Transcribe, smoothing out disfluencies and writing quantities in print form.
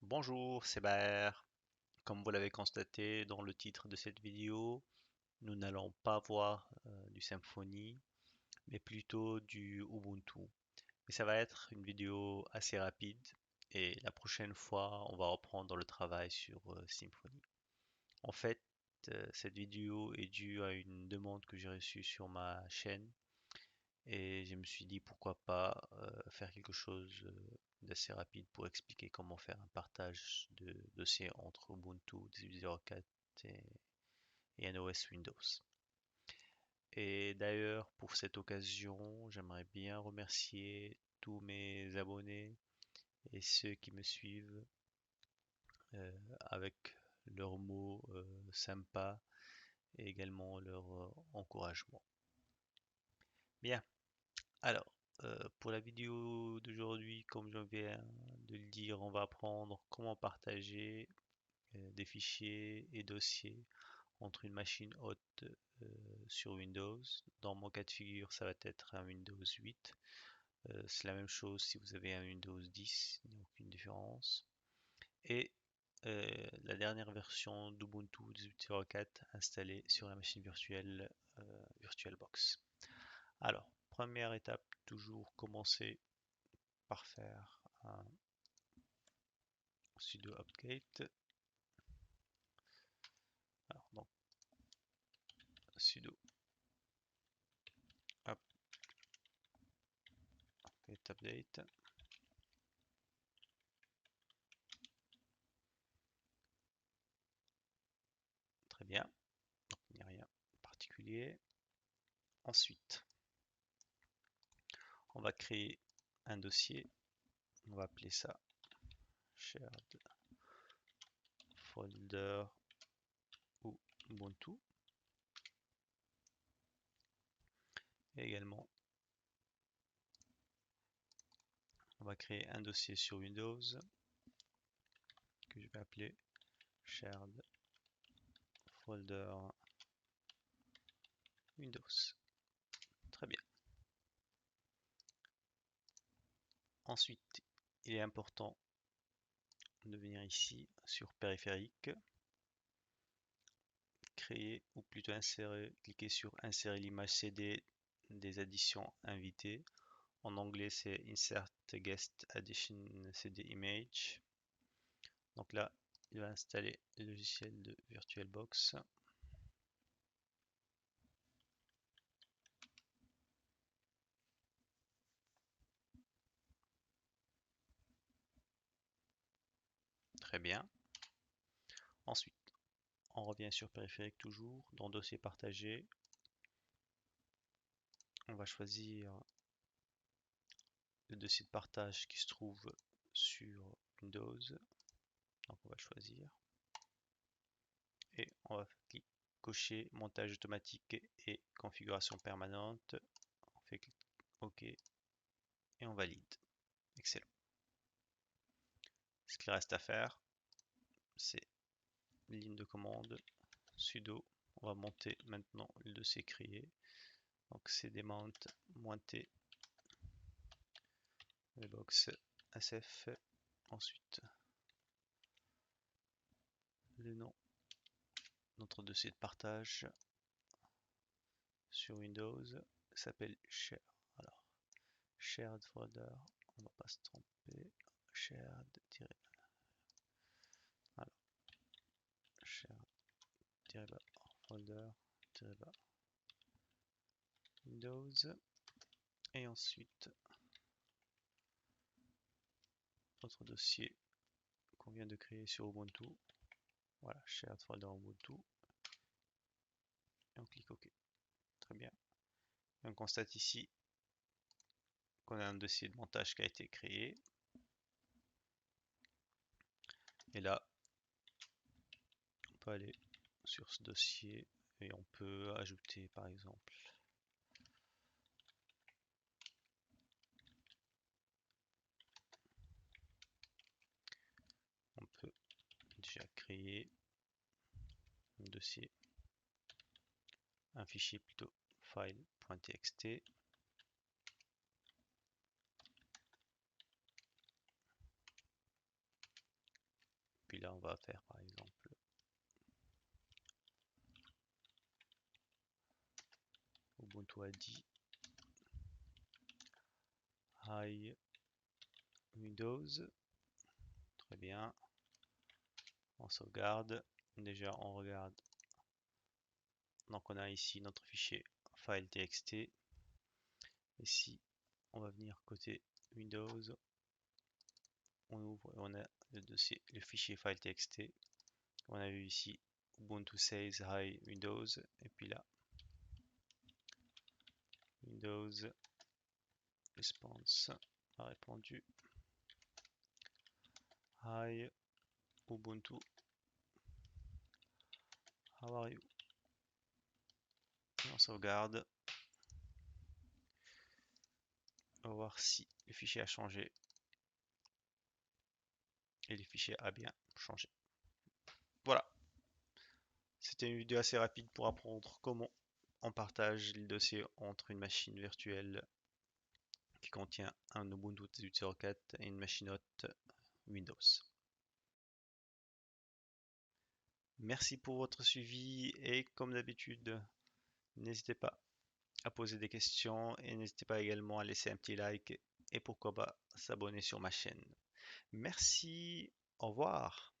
Bonjour, c'est Baer. Comme vous l'avez constaté dans le titre de cette vidéo, nous n'allons pas voir du Symfony, mais plutôt du Ubuntu. Et ça va être une vidéo assez rapide et la prochaine fois, on va reprendre le travail sur Symfony. En fait, cette vidéo est due à une demande que j'ai reçue sur ma chaîne et je me suis dit pourquoi pas faire quelque chose d'assez rapide pour expliquer comment faire un partage de dossiers entre Ubuntu 18.04 et, et un OS Windows. Et d'ailleurs, pour cette occasion, j'aimerais bien remercier tous mes abonnés et ceux qui me suivent avec leurs mots sympas et également leur encouragement. Bien, alors, pour la vidéo d'aujourd'hui, comme je viens de le dire, on va apprendre comment partager des fichiers et dossiers entre une machine haute sur Windows. Dans mon cas de figure, ça va être un Windows 8. C'est la même chose si vous avez un Windows 10, il n'y a aucune différence. Et la dernière version d'Ubuntu 18.04 installée sur la machine virtuelle VirtualBox. Alors, première étape, toujours commencer par faire un sudo update. Alors, donc, sudo update. Très bien. Donc, il n'y a rien de particulier. Ensuite, on va créer un dossier. On va appeler ça shared folder ou Ubuntu. Et également, on va créer un dossier sur Windows que je vais appeler shared folder Windows. Très bien. Ensuite, il est important de venir ici sur périphérique, créer ou plutôt insérer, cliquer sur insérer l'image CD des additions invitées. En anglais, c'est Insert Guest Addition CD Image. Donc là, il va installer le logiciel de VirtualBox. Très bien. Ensuite, on revient sur périphérique toujours, dans dossier partagé. On va choisir le dossier de partage qui se trouve sur Windows. Donc on va choisir. Et on va cocher montage automatique et configuration permanente. On fait OK et on valide. Excellent. Ce qu'il reste à faire, c'est ligne de commande sudo. On va monter maintenant le dossier créé. Donc cd mount -t box sf. Ensuite le nom, notre dossier de partage sur Windows s'appelle share. Alors shared folder, on va pas se tromper. Shared alors shared folder Windows. Et ensuite notre dossier qu'on vient de créer sur Ubuntu. Voilà, shared folder Ubuntu. Et on clique OK. Très bien. Et on constate ici qu'on a un dossier de montage qui a été créé. Et là, on peut aller sur ce dossier et on peut ajouter par exemple on peut déjà créer un dossier, un fichier plutôt file.txt. puis là, on va faire par exemple Ubuntu a dit Hi Windows. Très bien. On sauvegarde. Déjà, on regarde. Donc, on a ici notre fichier file txt. Ici, on va venir côté Windows. On ouvre et on a le dossier, le fichier file txt. On a vu ici Ubuntu says hi Windows. Et puis là, Windows response a répondu hi Ubuntu, how are you? Et on sauvegarde. On va voir si le fichier a changé. Et le fichier a bien changé. Voilà. C'était une vidéo assez rapide pour apprendre comment on partage les dossiers entre une machine virtuelle qui contient un Ubuntu 18.04 et une machine hôte Windows. Merci pour votre suivi et comme d'habitude, n'hésitez pas à poser des questions et n'hésitez pas également à laisser un petit like et pourquoi pas s'abonner sur ma chaîne. Merci, au revoir.